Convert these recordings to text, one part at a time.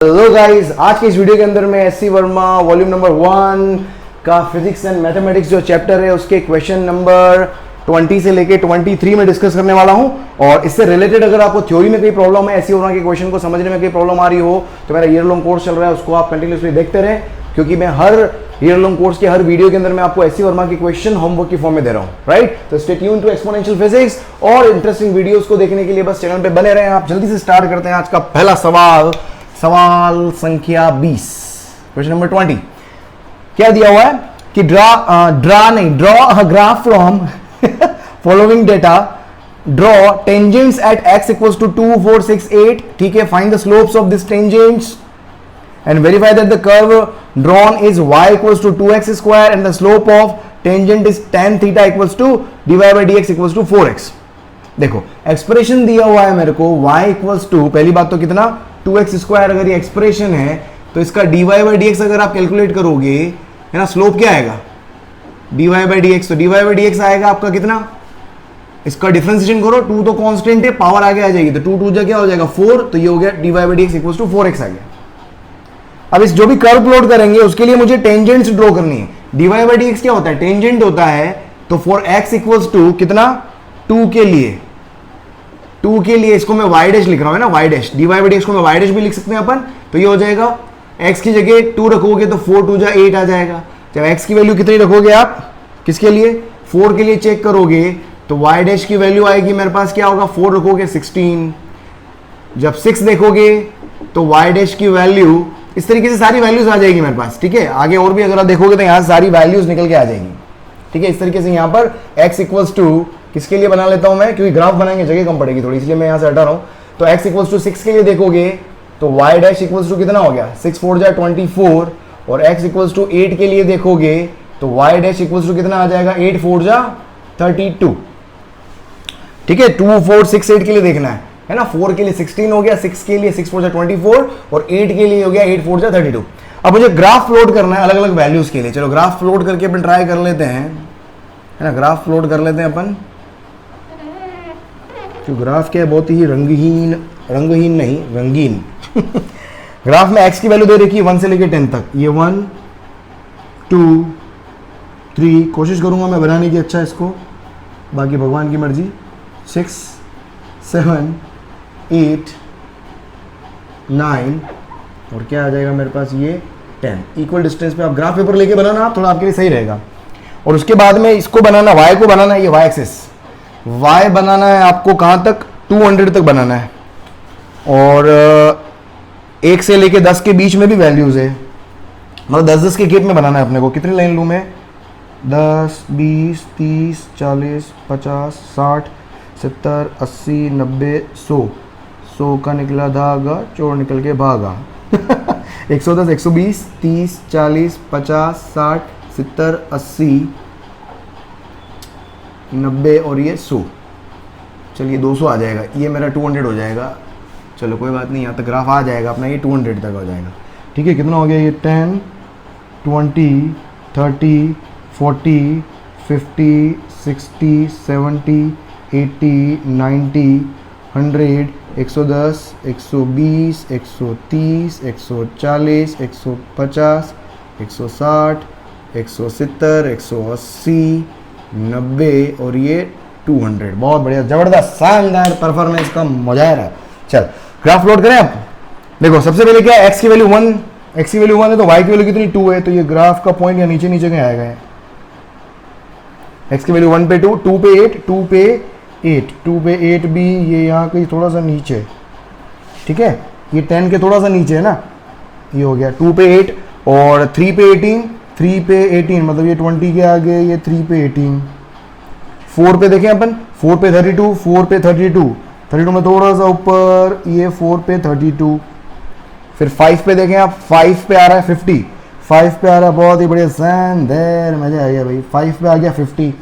Hello guys, आज के इस वीडियो के अंदर मैं एससी वर्मा वॉल्यूम नंबर 1 का फिजिक्स एंड मैथमेटिक्स जो चैप्टर है उसके क्वेश्चन नंबर 20 से लेके 23 में डिस्कस करने वाला हूं। और इससे रिलेटेड अगर आपको थ्योरी में कोई प्रॉब्लम है, एससी वर्मा के क्वेश्चन को समझने में कोई प्रॉब्लम आ रही हो तो मेरा ईयर लॉन्ग कोर्स चल रहा है, उसको आप कंटिन्यूसली देखते रहें, क्योंकि मैं हर ईयर लॉन्ग कोर्स के हर वीडियो के अंदर मैं आपको एससी वर्मा के क्वेश्चन होमवर्क की फॉर्म में दे रहा हूं, राइट। तो stay tune to exponential physics और इंटरेस्टिंग वीडियोस को देखने के लिए बस चैनल पे बने रहें। आप जल्दी से स्टार्ट करते हैं आज का पहला सवाल संख्या 20, क्वेश्चन नंबर 20। क्या दिया हुआ है कि draw a graph from following data, draw tangents at x equals to 2, 4, 6, 8। ठीक है, find the slopes of this tangents and verify that the curve drawn is y equals to 2x square and the slope of tangent is tan theta equals to dy by dx equals to 4x। देखो expression दिया हुआ है मेरे को y equals to, पहली बात तो कितना 2x स्क्वायर, अगर ये एक्सप्रेशन है तो इसका dy बाय dx अगर आप कैलकुलेट करोगे, है ना, स्लोप क्या आएगा dy बाय dx, तो dy बाय dx आएगा आपका कितना, इसका डिफरेंशिएशन करो, 2 तो कांस्टेंट है, पावर आगे आ जाएगी, तो 2 2 क्या हो जाएगा 4, तो ये हो गया dy by dx equals to 4x आ गया। अब इस जो भी कर्व प्लॉट करेंगे उसके लिए मुझे टेंजेंट्स ड्रॉ करनी है। dy बाय dx क्या होता है, टेंजेंट होता है, तो फॉर x इक्वल्स टू कितना 2 के लिए इसको मैं y डैश लिख रहा हूं, है ना, y dash, dy by dx को मैं y डैश भी लिख सकते हैं अपन, तो ये हो जाएगा x की जगह 2 रखोगे तो 4 2 जा 8 आ जाएगा। जब x की वैल्यू कितनी रखोगे आप, किसके लिए 4 के लिए चेक करोगे, तो y डैश की वैल्यू आएगी मेरे पास क्या होगा, 4 रखोगे 16। जब 6 देखोगे तो y डैश की वैल्यू, इस तरीके से सारी वैल्यूज आ जाएगी मेरे पास। ठीक है, आगे और भी अगर आप देखोगे तो यहाँ सारी वैल्यूज निकल के आ जाएंगी। ठीक है, इस तरीके से यहाँ पर x इक्वल्स टू किसके लिए बना लेता हूं मैं, क्योंकि ग्राफ बनाएंगे जगह कम पड़ेगी थोड़ी, इसलिए मैं यहां से हटा रहा हूं। तो x इक्वल्स टू 6 के लिए देखोगे तो y डैश इक्वल्स टू कितना हो गया, 6 4 जा 24, और x इक्वल्स टू 8 के लिए देखोगे तो y डैश इक्वल्स टू कितना आ जाएगा, 8 4 जा 32। ठीक है, 2 4 6 8 के लिए देखना है ना, 4 के लिए 16 हो गया, 6 के लिए 6 4 जा 24 और 8 के लिए हो गया 8 4 जा 32। अब मुझे ग्राफ प्लॉट करना है अलग अलग वैल्यूज के लिए। चलो ग्राफ प्लॉट करके अपन ट्राई कर लेते हैं, है ना, ग्राफ प्लॉट कर लेते हैं अपन। तो ग्राफ क्या है, बहुत ही रंगहीन नहीं रंगीन ग्राफ में x की वैल्यू दे रखी है 1 से लेके 10 तक, ये 1 2 3, कोशिश करूंगा मैं बनाने की अच्छा इसको, बाकी भगवान की मर्जी, 6 7 8 9 और क्या आ जाएगा मेरे पास, ये 10। इक्वल डिस्टेंस पे आप ग्राफ पेपर लेके बनाना, थोड़ा आपके लिए सही रहेगा। और उसके बाद में इसको बनाना, y को बनाना है, ये y एक्सिस y बनाना है आपको कहाँ तक, 200 तक बनाना है, और 1 से लेके 10 के बीच में भी वैल्यूज है, मतलब 10 के गेप में बनाना है अपने को। कितनी लाइन लूँ मैं, 10 20 30 40 50 60 70 80 90 100 का निकला धागा, चोर निकल के भागा 110 120 30 40 50 60 70 80 90 और ये 100, चलिए 200 आ जाएगा, ये मेरा 200 हो जाएगा। चलो कोई बात नहीं, यहाँ तक ग्राफ आ जाएगा अपना, ये 200 तक हो जाएगा। ठीक है, कितना हो गया ये, 10 20 30 40 50 60 70 80 90 100 110 120 130 140 150 160 170 180 90 और ये 200। बहुत बढ़िया, जबरदस्त, शानदार परफॉर्मेंस का मुजाहरा। चल ग्राफ प्लॉट करें आप। देखो सबसे पहले क्या है, x की वैल्यू 1 है, तो y की वैल्यू कितनी 2 है, तो ये ग्राफ का पॉइंट या नीचे कहीं आएगा, x की वैल्यू 1 पे 2, 2 पे 8, 2 पे 8, 2 पे 8 भी ये यहाँ कहीं थोड़ा सा नीचे। ठीक है, ये 10 के थोड़ा सा नीचे है ना, ये हो गया 2 पे 8 और 3 पे 18, 3 पे 18 मतलब ये 20 के आगे, ये 3 पे 18। 4 पे देखें अपन, 4 पे 32, 4 पे 32 में थोड़ा सा ऊपर, ये 4 पे 32। फिर 5 पे देखें आप, 5 पे आ रहा है 50, 5 पे आ रहा है, बहुत ही बढ़िया, शानदार, मजा आ गया भाई, 5 पे आ गया 50।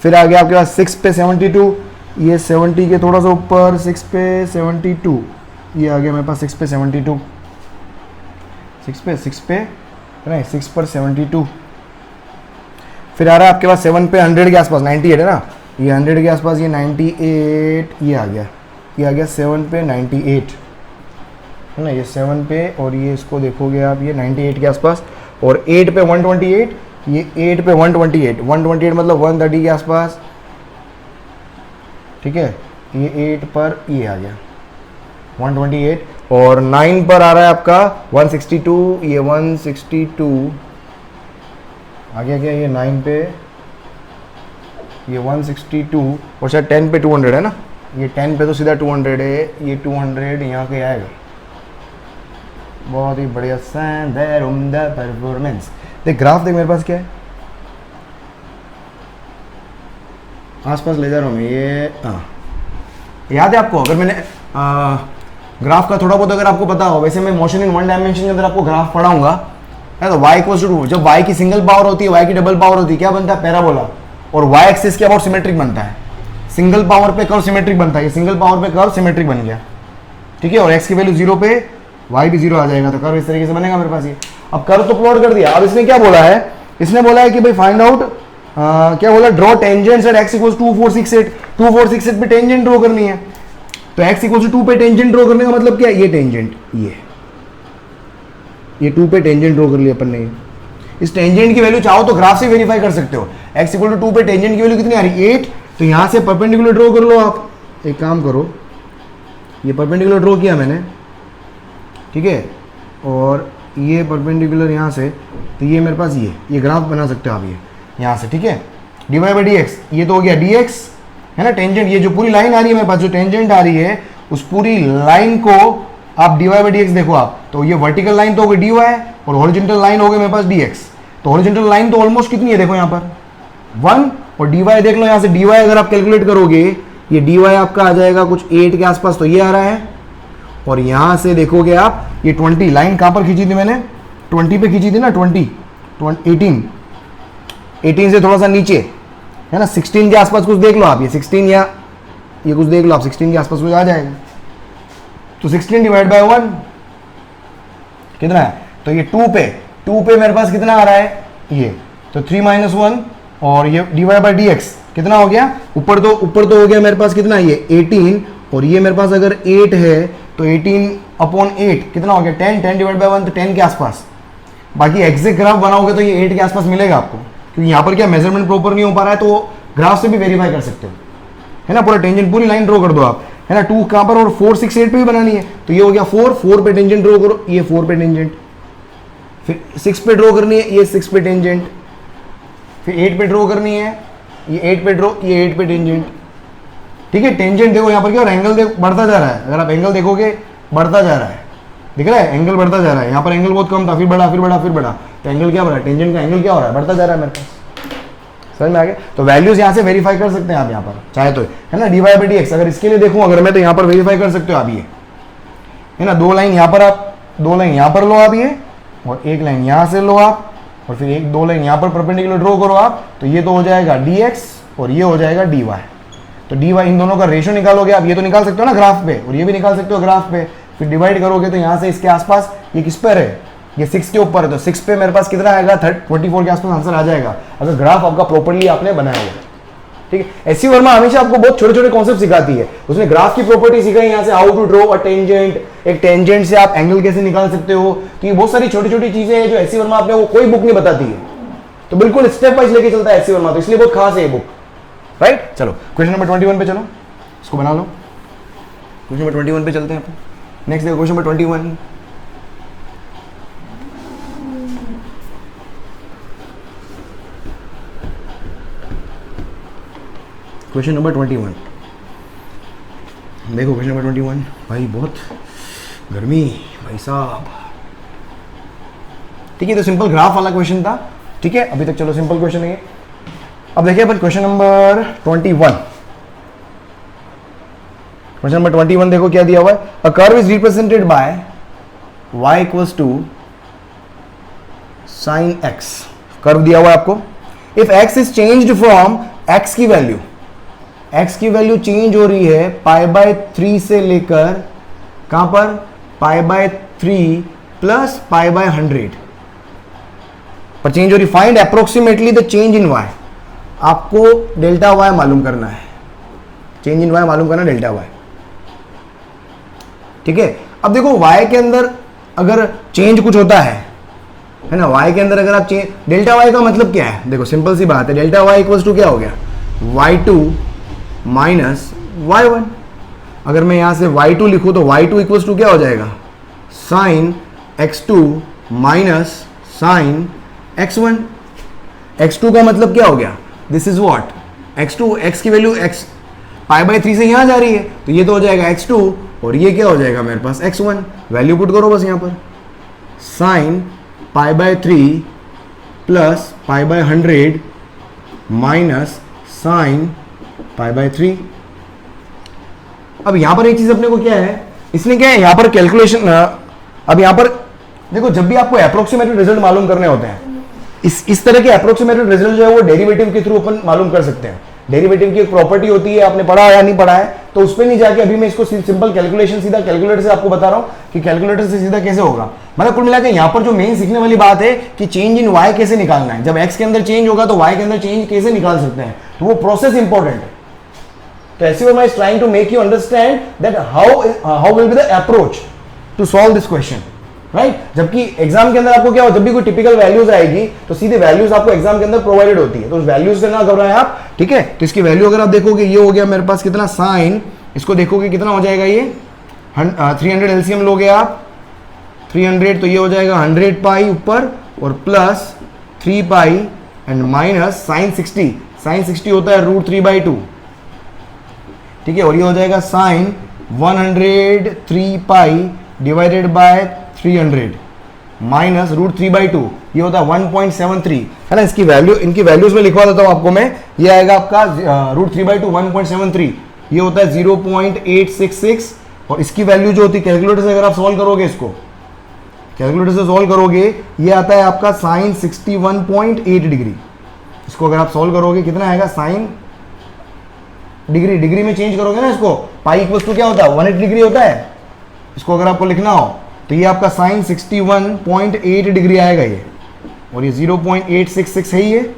फिर आ गया आपके पास 6 पे 72, ये 70 के थोड़ा सा ऊपर, 6 पे 72, ये आ गया मेरे पास 6 पे 72, 6 पे नहीं 6 पर 72। फिर आ रहा है आपके पास 7 पे 100 के आसपास, 98 है ना, ये 100 के आसपास, ये 98, ये आ गया 7 पे 98, है ना, ये 7 पे और ये इसको देखोगे आप ये 98 के आसपास, और 8 पे 128, ये 8 पे 128, 128 मतलब 130 के आसपास, ठीक है। ये 8 पर ये आ गया 128, और 9 पर आ रहा है आपका 162, ये 162 आ गया क्या, ये 9 पे ये 162, और शायद 10 पे 200 है ना, ये 10 पे तो सीधा 200 है, ये 200 यहाँ पे आएगा। बहुत ही बढ़िया, शानदार उम्दा परफॉर्मेंस। देख ग्राफ देख मेरे पास क्या है, आसपास ले जा रहा हूँ मैं, ये हाँ याद है आपको, अगर मैंने ग्राफ का थोड़ा बहुत अगर आपको पता हो, वैसे मैं मोशन इन वन डायमेंशन के अंदर आपको ग्राफ पढ़ाऊंगा, है तो y इक्वल्स टू, जब y की सिंगल पावर होती है, y की डबल पावर होती है, क्या बनता है, पैराबोला, और y एक्सिस के अबाउट सिमेट्रिक बनता है। सिंगल पावर पे कर्व सिमेट्रिक बनता है, ये सिंगल पावर पे कर्व सिमेट्रिक बन गया, ठीक है, और x की वैल्यू 0 पे y भी 0 आ जाएगा, तो कर्व इस तरीके से बनेगा मेरे पास ये। अब कर्व तो प्लॉट कर दिया, अब इसने क्या बोला है, इसने बोला है कि भाई फाइंड आउट, क्या बोला, draw tangents at x equals 2468, 2468 पे टेंजेंट ड्रॉ करनी है, तो x इक्वल्स टू 2 पे टेंजेंट ड्रॉ करने का मतलब क्या है, ये टेंजेंट, ये 2 पे टेंजेंट ड्रॉ कर लिया अपन ने। इस टेंजेंट की वैल्यू चाहो तो ग्राफ से वेरीफाई कर सकते हो, x इक्वल टू 2 पे टेंजेंट की वैल्यू कितनी आ रही है, 8, तो यहां से परपेंडिकुलर ड्रॉ कर लो आप। एक काम करो, ये परपेंडिकुलर ड्रॉ किया मैंने, ठीक है, और ये परपेंडिकुलर यहाँ से, तो ये मेरे पास ये ग्राफ बना सकते हो आप ये यहाँ से, ठीक है। dy बाई डी एक्स, ये तो हो गया dx, है ना, टेंजेंट, ये जो पूरी लाइन आ रही है मेरे पास, जो टेंजेंट आ रही है उस पूरी लाइन को आप dy बाई डी एक्स देखो आप, तो ये वर्टिकल लाइन तो हो गई dy, और हॉरिजॉन्टल लाइन हो गई मेरे पास dx, तो हॉरिजॉन्टल लाइन तो ऑलमोस्ट कितनी है देखो यहाँ पर 1, और dy देख लो यहाँ से, dy अगर आप कैलकुलेट करोगे, ये dy आपका आ जाएगा कुछ 8 के आसपास, तो ये आ रहा है, और यहाँ से देखोगे आप ये 20, लाइन कहाँ पर खींची थी मैंने, 20 पे खींची थी ना, 18 से थोड़ा सा नीचे, है ना, 16 के आसपास कुछ देख लो आप, ये 16 या ये कुछ देख लो आप, 16 के आसपास कुछ आ जाएगा, तो 16 डिवाइड बाय 1 कितना है, तो ये 2 पे मेरे पास कितना आ रहा है, ये तो 3 - 1, और ये डिवाइड बाय dx कितना हो गया, ऊपर तो हो गया मेरे पास कितना, ये 18, और ये मेरे पास अगर 8 है तो 18/8 कितना हो गया, 10 डिवाइड बाय 1, तो 10 के आसपास। बाकी एग्जैक्ट ग्राफ बनाओगे तो ये 8 के आसपास मिलेगा आपको, क्योंकि यहाँ पर क्या मेजरमेंट प्रॉपर नहीं हो पा रहा है, तो ग्राफ से भी वेरीफाई कर सकते हो, है ना, पूरा टेंजेंट पूरी लाइन ड्रॉ कर दो आप, है ना, 2 कहाँ पर, और 4 6 8 पे भी बनानी है, तो ये हो गया 4 पे टेंजेंट ड्रॉ करो, ये 4 पे टेंजेंट, फिर 6 पे ड्रॉ करनी है, ये 6 पे टेंजेंट, फिर 8 पे ड्रॉ करनी है, ये 8 पे ड्रॉ, ये 8 पे टेंजेंट, ठीक है। टेंजेंट देखो यहाँ पर क्या, और एंगल देखो बढ़ता जा रहा है, अगर आप एंगल देखोगे बढ़ता जा रहा है, दिख रहा है, एंगल बढ़ता जा रहा है, यहाँ पर एंगल बहुत कम था, फिर बढ़ा फिर बढ़ा फिर बढ़ा, तो एंगल क्या बढ़ा, टेंजेंट का एंगल क्या हो रहा है, बढ़ता जा रहा है मेरे पास, समझ में आ गया। तो वैल्यूज यहाँ से वेरीफाई कर सकते हैं आप यहाँ पर चाहे तो, है ना, dy बाई dx, अगर इसके लिए देखूँ अगर मैं, तो यहाँ पर वेरीफाई कर सकते हो आप ये, है ना, 2 लाइन यहाँ पर आप, 2 लाइन यहाँ पर लो आप ये, और 1 लाइन यहाँ से लो आप, और फिर 2 लाइन यहाँ पर परपेंडिकुलर ड्रॉ करो आप, तो ये तो हो जाएगा dx और ये हो जाएगा dy, तो dy इन दोनों का रेशियो निकालोगे आप, ये तो निकाल सकते हो ना ग्राफ पे, और ये भी निकाल सकते हो ग्राफ पे, फिर डिवाइड करोगे तो यहाँ से इसके आसपास, ये किस पर है, ये 6 के ऊपर है, तो 6 पे मेरे पास कितना आएगा, 24 के आसपास आंसर आ जाएगा, अगर ग्राफ आपका प्रॉपर्ली आपने बनाया हुआ, ठीक है। एससी वर्मा हमेशा आपको बहुत छोटे छोटे कॉन्सेप्ट सिखाती है, उसने ग्राफ की प्रॉपर्टी सिखाई, यहाँ से how to draw a tangent, एक टेंजेंट से आप एंगल कैसे निकाल सकते हो, तो ये बहुत सारी छोटी छोटी चीजें हैं जो एससी वर्मा आपने वो कोई बुक नहीं बताती है, तो बिल्कुल स्टेप वाइज लेके चलता है एससी वर्मा, तो इसलिए बहुत खास है ये बुक, राइट। चलो क्वेश्चन नंबर 21 पे चलो, इसको बना लो, क्वेश्चन नंबर 21 पे चलते हैं अपन। नेक्स्ट देखो क्वेश्चन नंबर 21, क्वेश्चन नंबर 21 देखो, क्वेश्चन नंबर 21 भाई, बहुत गर्मी भाई साहब, ठीक है, तो सिंपल ग्राफ वाला क्वेश्चन था, ठीक है, अभी तक चलो सिंपल क्वेश्चन है। अब देखिए अपन क्वेश्चन नंबर 21, क्वेश्चन नंबर 21 देखो क्या दिया हुआ है, a curve is represented by y equals to sine x, curve दिया हुआ है आपको, if x is changed from x की वैल्यू चेंज हो रही है π/3 से लेकर कहां पर, π/3 प्लस π/100 पर चेंज हो रही, find approximately the change in y, आपको डेल्टा y मालूम करना है, चेंज इन y मालूम करना डेल्टा y, ठीक है। अब देखो y के अंदर अगर चेंज कुछ होता है ना, y के अंदर अगर आप चेंज, डेल्टा y का मतलब क्या है, देखो सिंपल सी बात है, डेल्टा y इक्वल्स टू क्या हो गया, y2 माइनस y1। अगर मैं यहां से y2 लिखूं तो y2 इक्वल्स टू क्या हो जाएगा, sign x2 minus sign x1। x2 का मतलब क्या हो गया, this is what, x2, x की वैल्यू x पाई बाई 3 से यहां जा रही है, तो ये तो हो जाएगा x2 और ये क्या हो जाएगा मेरे पास x1। वैल्यू पुट करो बस यहां पर, sine pi by 3 plus pi by 100 minus sine pi by 3। अब यहां पर एक चीज अपने को क्या है, इसने क्या है यहां पर कैलकुलेशन, अब यहां पर देखो जब भी आपको अप्रोक्सीमेटेड रिजल्ट मालूम करने होते हैं, इस तरह के अप्रोक्सीमेटेड रिजल्ट जो है वो डेरिवेटिव के थ्रू अपन मालूम कर सकते हैं। डेरिवेटिव की एक प्रॉपर्टी होती है, आपने पढ़ा या नहीं पढ़ा है, तो उस पर नहीं जाके अभी मैं इसको सिंपल कैलकुलेशन सीधा कैलकुलेटर से आपको बता रहा हूं कि कैलकुलेटर से सीधा कैसे होगा। मतलब कुल मिलाकर यहां पर जो मेन सीखने वाली बात है कि चेंज इन वाई कैसे निकालना है, जब एक्स के अंदर चेंज होगा तो वाई के अंदर चेंज कैसे निकाल सकते हैं, तो वो प्रोसेस इंपॉर्टेंट है। तो SC Verma is trying to make you understand that how will be the approach to solve this question, right. जबकि एग्जाम के अंदर आपको क्या हो, जब भी कोई टिपिकल वैल्यूज आएगी तो सीधे वैल्यूज आपको एग्जाम के अंदर प्रोवाइडेड होती है, तो उस वैल्यूज से ना घबराएं आप, ठीक है। तो इसकी वैल्यू अगर आप देखोगे ये हो गया मेरे पास कितना, साइन, इसको देखोगे कितना हो जाएगा ये 300 एलसीएम लोगे आप 300, तो ये हो जाएगा 100 पाई ऊपर और plus 3 pi and minus sine 60, sine 60 होता है √3/2, ठीक है। और ये हो जाएगा sine 103 pi divided by 300 minus √3/2, ये होता है 1.73, है ना। इसकी वैल्यू, इनकी वैल्यूज में लिखवा देता हूं आपको मैं, ये आएगा आपका √3/2 1.73, ये होता है 0.866, और इसकी वैल्यू जो होती है कैलकुलेटर से अगर आप सॉल्व करोगे, इसको कैलकुलेटर से सॉल्व करोगे, ये आता है आपका साइन 61.8 डिग्री। इसको अगर आप सॉल्व करोगे कितना आएगा, साइन डिग्री में चेंज करोगे ना इसको, पाई इक्वल्स टू क्या होता है 180 डिग्री होता है। इसको अगर आपको लिखना हो तो ये आपका साइन 61.8 डिग्री आएगा ये, और ये 0.866 है ये,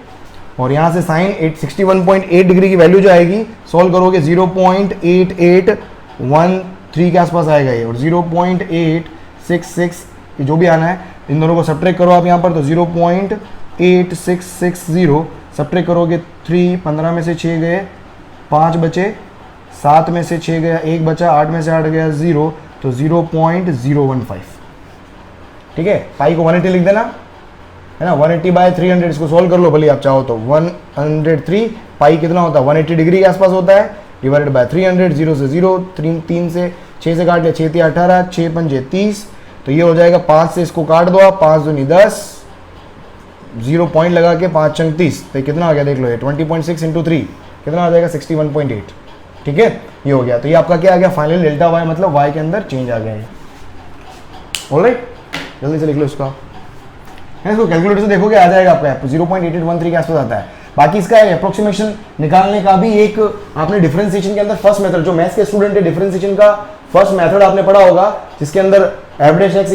और यहाँ से साइन 61.8 डिग्री की वैल्यू जो आएगी सॉल्व करोगे 0.8813 के आसपास आएगा ये, और 0.866 जो भी आना है, इन दोनों को सब्ट्रैक्ट करो आप यहाँ पर, तो 0.8660 सब्ट्रैक्ट करोगे 3, 15 में से 6 गए 5 बचे, 7 में से 6 गया 1 बचा, 8 में से 8 गया 0, तो 0.015, ठीक है। पाई को 180 लिख देना, है ना, 180/300, इसको सॉल्व कर लो भले आप चाहो तो, 103 पाई कितना होता है 180 डिग्री के आसपास होता है, डिवाइडेड बाय 300, 0 से 0, 3 से 6 से काट लिया, 6 × 18, 6 × 5 = 30, तो ये हो जाएगा 5 से इसको काट दो आप, 5 दूनी 10, 0 पॉइंट लगा के 5 × 30, तो कितना आ गया देख लो, ये 20.6 × 3 कितना आ जाएगा 61.8, ठीक है। ये हो गया, तो ये आपका क्या आ गया फाइनल डेल्टा वाई, मतलब वाई के अंदर चेंज आ गया है। ऑलराइट, जल्दी से लिख लो इसका, है इसको कैलकुलेटर से देखोगे आ जाएगा आपका 0.8813 के आसपास आता है। बाकी इसका अप्रोक्सीमेशन निकालने का भी एक आपने डिफरेंशिएशन के अंदर फर्स्ट मेथड, जो मैथ्स के स्टूडेंट है डिफरेंशिएशन का फर्स्ट मेथड आपने पढ़ा होगा, जिसके अंदर f' x = h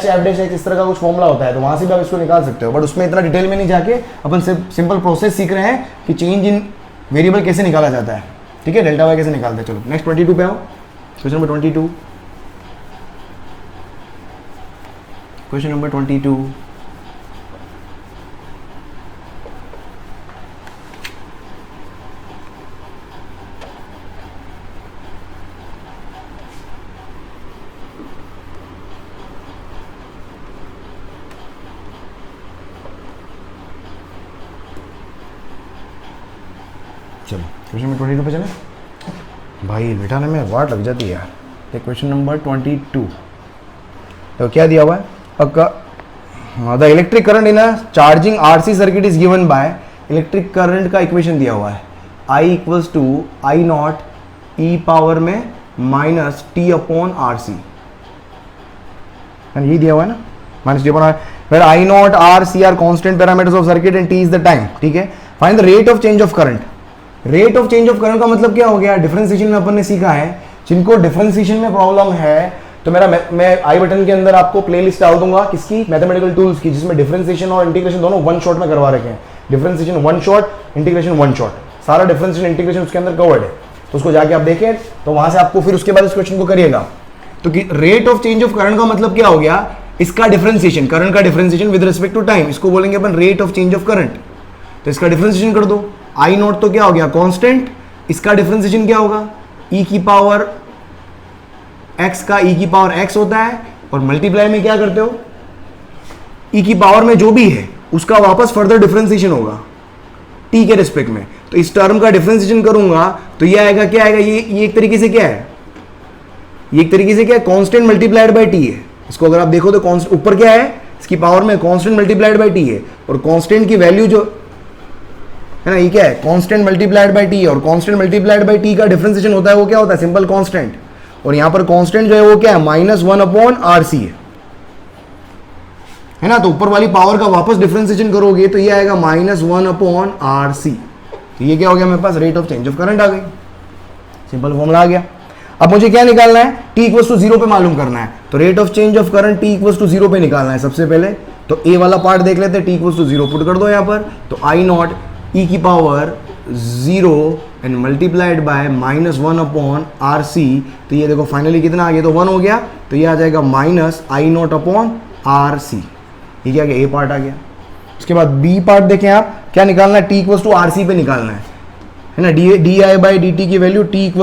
f' x इस तरह का कुछ फॉर्मूला होता है, तो वहां से भी आप इसको निकाल सकते हो, बट उसमें इतना डिटेल में नहीं जाके अपन सिंपल प्रोसेस सीख रहे हैं कि चेंज इन वेरिएबल कैसे निकाला जाता है, ठीक है, डेल्टा वाई कैसे निकालते हैं। चलो नेक्स्ट 22 पे आओ, क्वेश्चन नंबर 22, क्वेश्चन नंबर 22, चलो क्वेश्चन नंबर 22 पे चले भाई, बिठाने में वाट लग जाती है यार। ये क्वेश्चन नंबर 22, तो क्या दिया हुआ है आपका, the electric current in a charging RC circuit is given by, electric current का इक्वेशन दिया हुआ है I = I0 e पावर में माइनस T/RC, यही दिया हुआ है ना, minus T/R, where I0 R C are constant parameters of circuit and T is the time, ठीक है। Find the rate of change of current, rate of change of current का मतलब क्या हो गया, डिफरेंशिएशन में अपन ने सीखा है, जिनको डिफरेंशिएशन में प्रॉब्लम है तो मैं आई बटन के अंदर आपको प्लेलिस्ट डाल दूंगा किसकी, मैथमेटिकल टूल्स की, जिसमें डिफरेंशिएशन और इंटीग्रेशन दोनों वन शॉट में करवा रखे हैं, differentiation one shot, integration one shot, सारा डिफरेंशिएशन इंटीग्रेशन उसके अंदर कवर्ड है, तो उसको जाके आप देखें, तो वहां से आपको फिर उसके बाद इस क्वेश्चन को करिएगा। तो rate of change of current का मतलब क्या हो गया, इसका डिफरेंशिएशन, करंट का differentiation with respect to time, इसको बोलेंगे अपन rate of change of current. तो इसका डिफरेंशिएशन कर दो, आई नॉट तो क्या हो गया कांस्टेंट, इसका डिफरेंशिएशन क्या होगा, ई की पावर एक्स का ई की पावर एक्स होता है, और मल्टीप्लाई में क्या करते हो, ई की पावर में जो भी है उसका वापस फर्दर डिफरेंशिएशन होगा टी के रिस्पेक्ट में। तो इस टर्म का डिफरेंशिएशन करूंगा तो ये आएगा, क्या आएगा, ये एक तरीके से क्या है, ये एक तरीके से क्या है, कांस्टेंट मल्टीप्लाइड बाय टी है। इसको अगर आप देखो तो ऊपर क्या है, इसकी पावर में कांस्टेंट मल्टीप्लाइड बाय टी है, और कांस्टेंट की वैल्यू जो है ना, ये क्या है, कांस्टेंट मल्टीप्लाइड बाय टी, और कांस्टेंट मल्टीप्लाइड बाय टी का डिफरेंशिएशन होता है वो क्या होता है, सिंपल कांस्टेंट। और यहां पर कांस्टेंट जो है वो क्या है, -1/RC है ना। तो ऊपर वाली पावर का वापस डिफरेंशिएशन करोगे तो ये आएगा -1/RC। तो ये क्या हो गया, मेरे पास rate of change of current आ गई, सिंपल फॉर्मूला आ गया। अब मुझे क्या निकालना है, t = 0 पे मालूम करना है। तो rate of change of current t = 0 पे निकालना है सबसे पहले। तो a वाला पार्ट देख लेते हैं, t = 0 पुट कर दो यहाँ पर। तो I नॉट e की power 0 and multiplied by -1/RC। तो ये देखो फाइनली कितना आ गया, तो 1 हो गया। तो ये आ जाएगा -I0/RC। ये क्या गया, ए पार्ट आ गया। उसके बाद बी पार्ट देखें आप, क्या निकालना है, t = RC पे निकालना है ना। di/dt की वैल्यू t =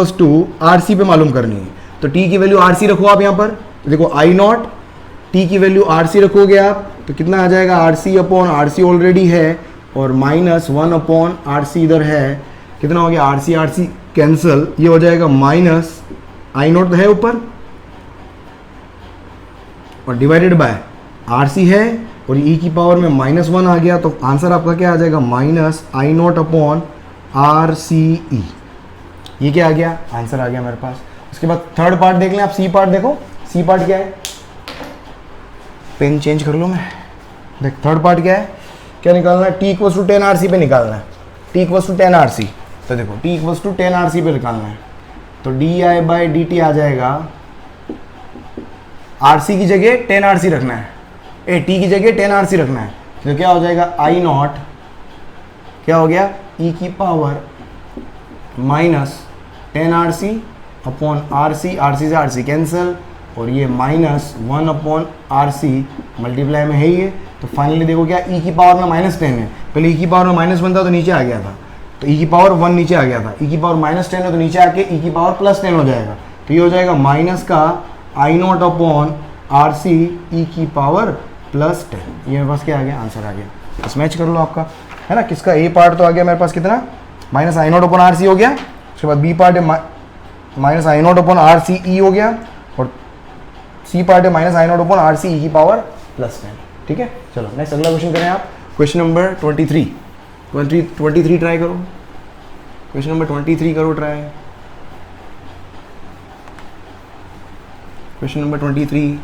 RC पे मालूम करनी है। तो t की वैल्यू RC रखो आप यहाँ पर, तो देखो I0 t की वैल्यू RC रखोगे आप तो कितना आ जाएगा, RC/RC ऑलरेडी है, और -1/RC इधर है, कितना हो गया, RC कैंसल, ये हो जाएगा -I0 तो है ऊपर, और डिवाइडेड बाय RC है, और e की पावर में -1 आ गया। तो आंसर आपका क्या आ जाएगा, -I0/RCE। ये क्या आ गया, आंसर आ गया मेरे पास। उसके बाद थर्ड पार्ट देख लें आप, सी पार्ट देखो, सी पार्ट क्या है, पेन चेंज कर लूँ मैं, देख थर्ड पार्ट क्या है, क्या निकालना है, t = 10RC पे निकालना है, t = 10RC। तो देखो t = 10RC पे निकालना है, तो di/dt आ जाएगा, RC की जगह 10RC रखना है, t की जगह 10RC रखना है। तो क्या हो जाएगा, I0 क्या हो गया, e की पावर -10RC/RC, RC से RC कैंसिल, और ये -1/RC मल्टीप्लाई में है ये। तो फाइनली देखो क्या, e की पावर में -10 है, पहले e की पावर में -1 था तो नीचे आ गया था, तो e की पावर 1 नीचे आ गया था, e की पावर -10 है तो नीचे आके e की पावर +10 हो जाएगा। तो ये हो जाएगा माइनस का I0/RC e की पावर +10। ये मेरे पास क्या आ गया, आंसर आ गया। बस मैच कर लो आपका, है ना। किसका ए पार्ट तो आ गया मेरे पास कितना, -I0/RC हो गया। उसके बाद बी पार्ट है -I0/RCE हो गया, और सी पार्ट है -I0/RC e की पावर +10। ठीक है, चलो नेक्स्ट अगला क्वेश्चन करें आप। क्वेश्चन नंबर 23 ट्राई करो, क्वेश्चन नंबर 23 करो ट्राई। क्वेश्चन नंबर 23,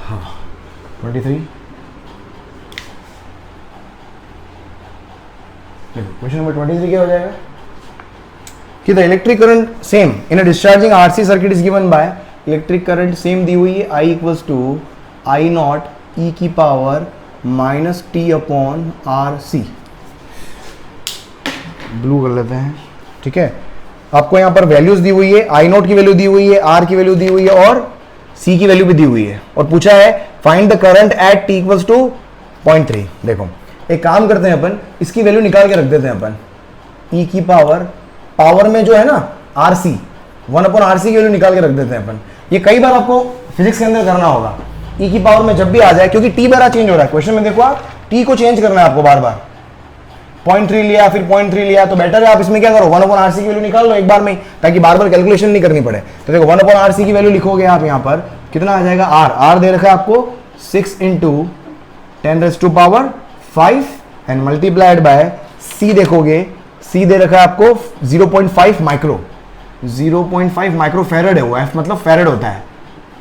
हाँ 23। क्वेश्चन नंबर 23 क्या हो जाएगा कि the electric current same in a discharging RC circuit is given by, electric current same दी हुई है, I = I0 e की पावर -t/RC। ब्लू कर लेते हैं, ठीक है। आपको यहाँ पर वैल्यूज दी हुई है, I0 की वैल्यू दी हुई है, R की वैल्यू दी हुई है, और C की वैल्यू भी दी हुई है, और पूछा है find the current eight t = 0.3। देखो एक काम करते हैं अपन, इसकी वैल्यू निकाल के रख देते हैं अपन, e की पावर में जो है ना RC 1/RC की वैल्यू निकाल के रख देते हैं अपन। ये कई बार आपको फिजिक्स के अंदर करना होगा, e की पावर में जब भी आ जाए, क्योंकि t बार चेंज हो रहा है क्वेश्चन में, देखो आप t को चेंज करना है आपको बार बार, 0.3 लिया फिर 0.3 लिया, तो बेटर है आप इसमें क्या करो 1/RC की वैल्यू निकाल लो एक बार में, ताकि बार बार कैलकुलेशन नहीं करनी पड़े। तो देखो 1/RC की वैल्यू लिखोगे आप यहाँ पर, कितना आ जाएगा, r दे रखा है आपको 6 × 10⁵ एंड मल्टीप्लाइड बाय c, देखोगे c दे रखा है आपको 0.5 माइक्रो, 0.5 माइक्रो फेरेड है वो, f मतलब फेरेड होता है,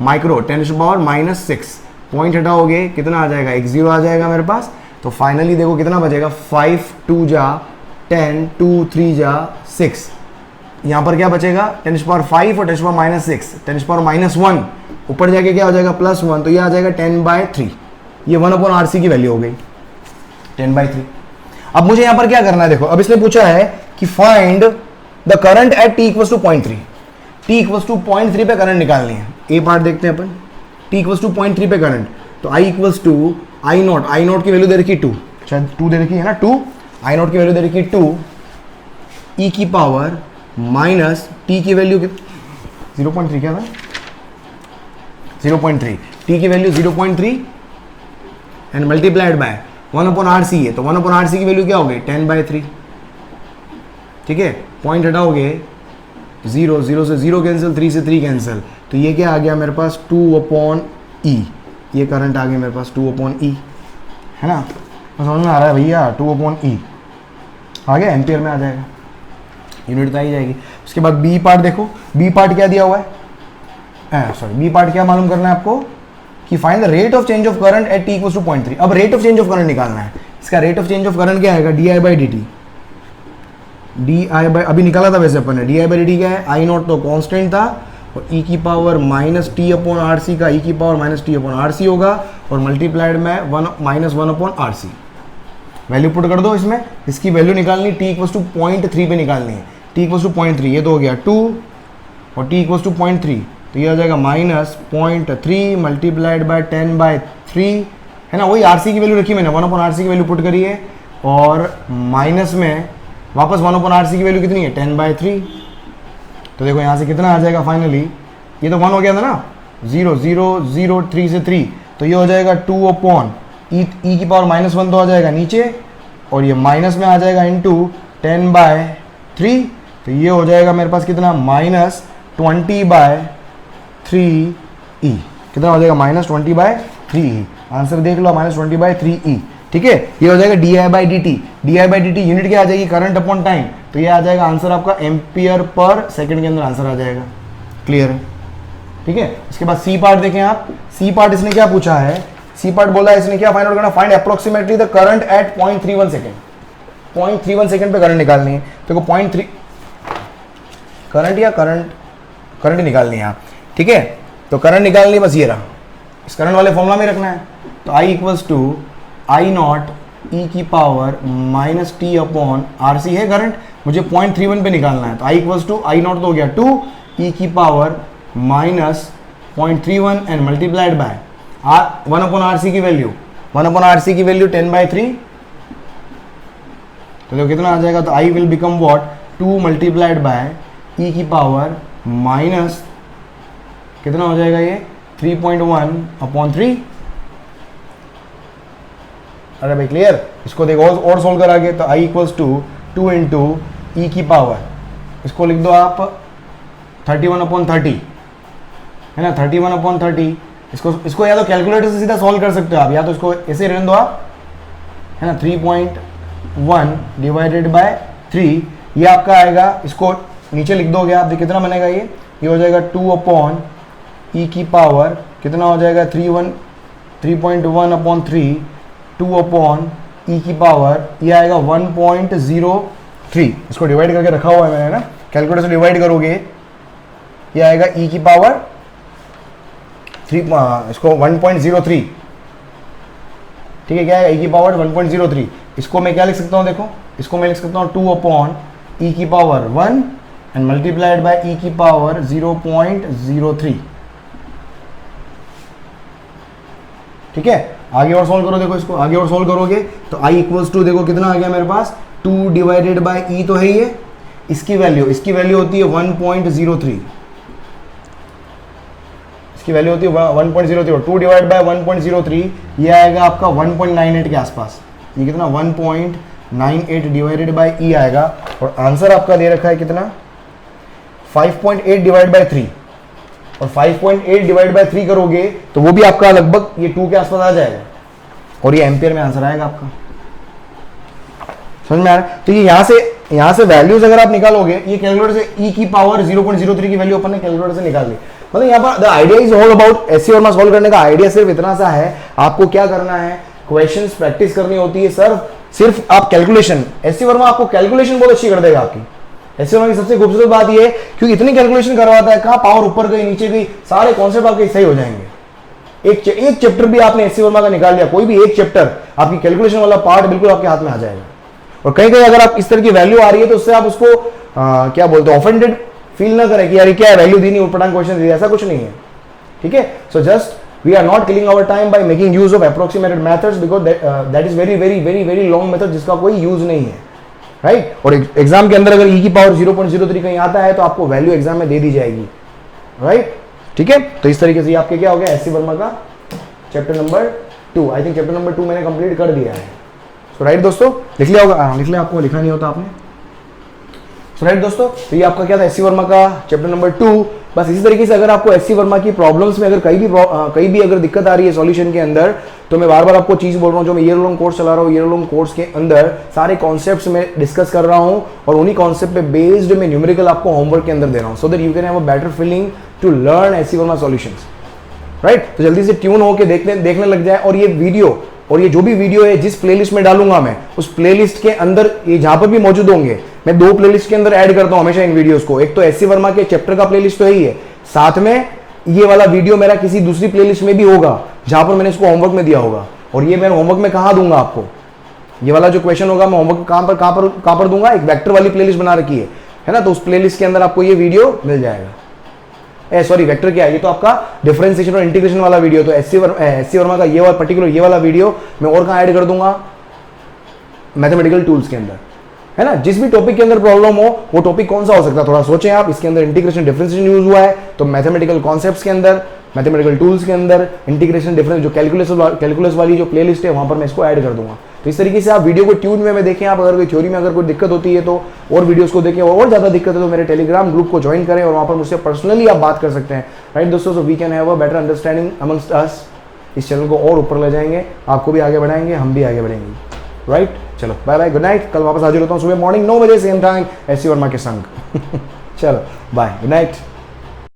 माइक्रो 10⁻⁻6, पॉइंट हटाओगे कितना आ जाएगा, 1 0 आ जाएगा मेरे पास। तो फाइनली देखो कितना बचेगा, 5 2 जा 10, 2 3 जा 6, यहाँ पर क्या बचेगा 10⁻5 और 10⁻6, 10⁻1 ऊपर जाके क्या हो जाएगा +1, तो ये आ जाएगा 10/3। ये 1/RC की वैल्यू हो गई 10/3। अब मुझे यहाँ पर क्या करना है, देखो अब इसने पूछा है कि find the current eight t = 0.3। t = 0.3 पे करंट निकालनी है। ए पार्ट देखते हैं अपन, t = 0.3 पे करंट, तो I = I0 की वैल्यू दे रखी 2, शायद 2 दे रखी है ना, 2 I0 की वैल्यू दे रखी 2 e की पावर माइनस t की वैल्यू 0.3 क्या था 0.3, t की value 0.3 and multiplied by 1/RC है, तो 1/RC की वैल्यू क्या हो गई 10/3। ठीक है, पॉइंट हटाओगे 0, 0 से 0 कैंसिल, 3 से 3 कैंसिल, तो ये क्या आ गया मेरे पास 2/E। ये करंट आ गया मेरे पास 2/E, है ना, तो समझ में आ रहा है भैया 2/E आ गया, एम्पियर में आ जाएगा, यूनिट तो आ ही जाएगी। उसके बाद बी पार्ट देखो, बी पार्ट क्या दिया हुआ है, सॉरी बी पार्ट क्या मालूम करना है आपको कि find the rate of change of current eight t = 0.3। अब rate of change of current निकालना है। इसका rate of change of current क्या आएगा di/dt, अभी निकाला था वैसे अपन ने, di/dt क्या है, I0 तो कांस्टेंट था और e की पावर -t/RC का e की पावर -t/RC होगा और मल्टीप्लाइड में -1/RC। वैल्यू पुट कर दो इसमें, इसकी वैल्यू निकालनी t = 0.3 पे निकालनी है। t = 0.3, ये तो हो गया 2 और t = 0.3, तो ये आ जाएगा -0.3 मल्टीप्लाइड बाय 10/3, है ना, वही RC की वैल्यू रखी मैंने, 1/RC की वैल्यू पुट करी है और माइनस में वापस 1/RC की वैल्यू कितनी है 10/3। तो देखो यहाँ से कितना आ जाएगा फाइनली, ये तो 1 हो गया था ना, 0 0 0 3 से 3, तो ये हो जाएगा 2/e की पावर -1 तो आ जाएगा नीचे और ये माइनस में आ जाएगा इंटू 10/3, तो ये हो जाएगा मेरे पास कितना -20/3e। कितना हो जाएगा -20/3e। आंसर देख लो -20/3e। ठीक है, ये हो जाएगा di/dt। di/dt यूनिट क्या आ जाएगी करंट अपॉन टाइम, तो ये आ जाएगा आंसर आपका एम्पियर पर सेकंड के अंदर आंसर आ जाएगा। क्लियर है, ठीक है। इसके बाद सी पार्ट देखें आप, सी पार्ट इसने क्या पूछा है, सी पार्ट बोला है इसने क्या फाइंड आउट करना, find approximately the current eight 0.31 second. 0.31 second पे करंट निकालनी है, देखो 0.3 करंट या करंट निकालनी है, ठीक है। तो करंट निकालनी है, बस ये रहा, इस करंट वाले फॉर्मूला में रखना है। तो I = I0 e की पावर -t/RC है करंट, मुझे 0.31 पे निकालना है। तो I = I0 तो हो गया 2 e की power -0.31 and multiplied by 1/RC की वैल्यू 10/3। तो देखो कितना आ जाएगा, तो I will become what 2 multiplied by e की पावर माइनस कितना हो जाएगा ये 3.1/3। अरे भाई क्लियर, इसको देखो और सोल्व करा के, तो I = 2 इंटू ई की पावर, इसको लिख दो आप 31/30, है ना, 31/30। इसको या तो कैलकुलेटर से सीधा सॉल्व कर सकते हो आप, या तो इसको ऐसे रहने दो आप, है ना, 3.1 डिवाइडेड बाय 3, ये आपका आएगा, इसको नीचे लिख दोगे आप, कितना बनेगा ये हो जाएगा 2/e की पावर कितना हो जाएगा 3.1/3 2/e की पावर, ये आएगा 1.03। इसको डिवाइड करके रखा हुआ है मैंने ना, कैलकुलेटर से डिवाइड करोगे ये आएगा e की पावर 3, इसको 1.03, ठीक है, क्या है e की पावर 1.03। इसको मैं क्या लिख सकता हूँ, देखो इसको मैं लिख सकता हूँ 2/e की power 1 and multiplied by e की पावर 0.03, ठीक है। आगे और सॉल्व करो, देखो इसको आगे और सॉल्व करोगे तो I = देखो कितना आ गया मेरे पास 2 डिवाइडेड बाय e तो है ये, इसकी वैल्यू होती है 1.03, इसकी वैल्यू होती है 1.03 और 2 डिवाइड बाय 1.03 ये आएगा आपका 1.98 के आसपास, ये कितना 1.98 डिवाइडेड बाय e आएगा और आंसर आपका दे रखा है कितना 5.8 डिवाइड बाय 3 और 5.8 डिवाइड बाय 3 करोगे तो वो भी आपका लगभग ये 2 के आसपास आ जाएगा और ये एम्पियर में आंसर आएगा आपका। समझ में आ रहा है? तो ये यहाँ से वैल्यूज अगर आप निकालोगे, ये कैलकुलेटर से e की पावर 0.03 की वैल्यू अपन ने कैलकुलेटर से निकाल ली। मतलब यहाँ पर the idea is all about SC Verma solve करने का आइडिया सिर्फ इतना सा है, आपको क्या करना है, क्वेश्चंस प्रैक्टिस करनी होती है सर, सिर्फ आप कैलकुलेशन, एससी वर्मा आपको कैलकुलेशन बहुत अच्छी कर देगा आपकी, एससी वर्मा की सबसे खूबसूरत बात ये है क्योंकि इतनी कैलकुलेशन करवाता है, कहाँ पावर ऊपर गई नीचे गई, सारे कॉन्सेप्ट आपके सही हो जाएंगे। एक चैप्टर भी आपने एससी वर्मा का निकाल लिया, कोई भी एक चैप्टर, आपकी कैलकुलेशन वाला पार्ट बिल्कुल आपके हाथ में आ जाएगा। और कहीं कहीं अगर आप इस तरह की वैल्यू आ रही है तो उससे आप उसको क्या बोलते हैं, ऑफेंडेड फील ना करें कि यार क्या वैल्यू दी नहीं, उठपटांग क्वेश्चन दिया, ऐसा कुछ नहीं है, ठीक है। So just we are not killing our time by making use of approximated methods because that is very very very very long method जिसका कोई यूज नहीं है, राइट। और एग्जाम के अंदर अगर ई की पावर 0.03 कहीं आता है तो आपको वैल्यू एग्जाम में दे दी जाएगी, राइट, ठीक है। तो इस तरीके से आपके क्या हो गया एससी वर्मा का chapter number 2। I think chapter number 2 मैंने कंप्लीट कर दिया है। सो राइट दोस्तों, लिख लिया होगा, लिख लिया, आपको लिखना नहीं होता आपने। सो राइट दोस्तों, तो ये आपका क्या था एससी वर्मा का चैप्टर नंबर 2। बस इसी तरीके से अगर आपको एससी वर्मा की प्रॉब्लम्स में अगर कहीं भी अगर दिक्कत आ रही है सॉल्यूशन के अंदर, तो मैं बार बार आपको चीज बोल रहा हूँ, जो मैं ईयर लॉन्ग कोर्स चला रहा हूँ, ईयर लॉन्ग कोर्स के अंदर सारे कॉन्सेप्ट्स में डिस्कस कर रहा हूँ और उन्हीं कॉन्सेप्ट पे बेस्ड मैं न्यूमेरिकल आपको होमवर्क के अंदर दे रहा हूँ, so that you can have a better feeling to learn SC Verma solutions, right. तो जल्दी से ट्यून होकर देखने लग जाए। और ये वीडियो और ये जो भी वीडियो है जिस प्लेलिस्ट में डालूंगा मैं, उस प्लेलिस्ट के अंदर ये जहां पर भी मौजूद होंगे, मैं 2 प्लेलिस्ट के अंदर ऐड करता हूं हमेशा इन वीडियोस को। एक तो एससी वर्मा के चैप्टर का प्लेलिस्ट तो यही है, साथ में ये वाला वीडियो मेरा किसी दूसरी प्लेलिस्ट में भी होगा जहां पर मैंने इसको होमवर्क में दिया होगा। और ये मैं होमवर्क में कहां दूंगा आपको, ये वाला जो क्वेश्चन होगा मैं होमवर्क कहां पर दूंगा, एक वेक्टर वाली प्लेलिस्ट बना रखी है ना, तो उस प्लेलिस्ट के अंदर आपको ये वीडियो मिल जाएगा। सॉरी वेक्टर क्या है, ये तो आपका डिफरेंशिएशन और इंटीग्रेशन वाला वीडियो। तो एससी वर्मा का ये वाला पर्टिकुलर ये वाला वीडियो मैं और कहां ऐड कर दूंगा, मैथमेटिकल टूल्स के अंदर, है ना। जिस भी टॉपिक के अंदर प्रॉब्लम हो, वो टॉपिक कौन सा हो सकता है, थोड़ा सोचें आप। इसके अंदर इंटीग्रेशन डिफरेंशिएशन यूज हुआ है, तो मैथमेटिकल कॉन्सेप्ट्स के अंदर, मैथमेटिकल टूल्स के अंदर इंटीग्रेशन डिफरेंस, जो कैलकुलस वाली जो प्लेलिस्ट है वहां पर मैं इसको ऐड कर दूंगा। तो इस तरीके से आप वीडियो को ट्यून में देखें। आप अगर कोई थ्योरी में अगर कोई दिक्कत होती है तो और वीडियोस को देखें, और ज़्यादा दिक्कत है तो मेरे टेलीग्राम ग्रुप को ज्वाइन करें और वहाँ पर मुझसे पर्सनली आप बात कर सकते हैं, राइट दोस्तों। So we can have a better understanding amongst us. इस चैनल को और ऊपर ले जाएंगे, आपको भी आगे बढ़ाएंगे, हम भी आगे बढ़ेंगे, राइट। चलो बाय बाय, गुड नाइट। कल वापस हाजिर होता हूँ सुबह मॉर्निंग 9 बजे सेम टाइम एससी वर्मा के संग। चलो बाय, गुड नाइट।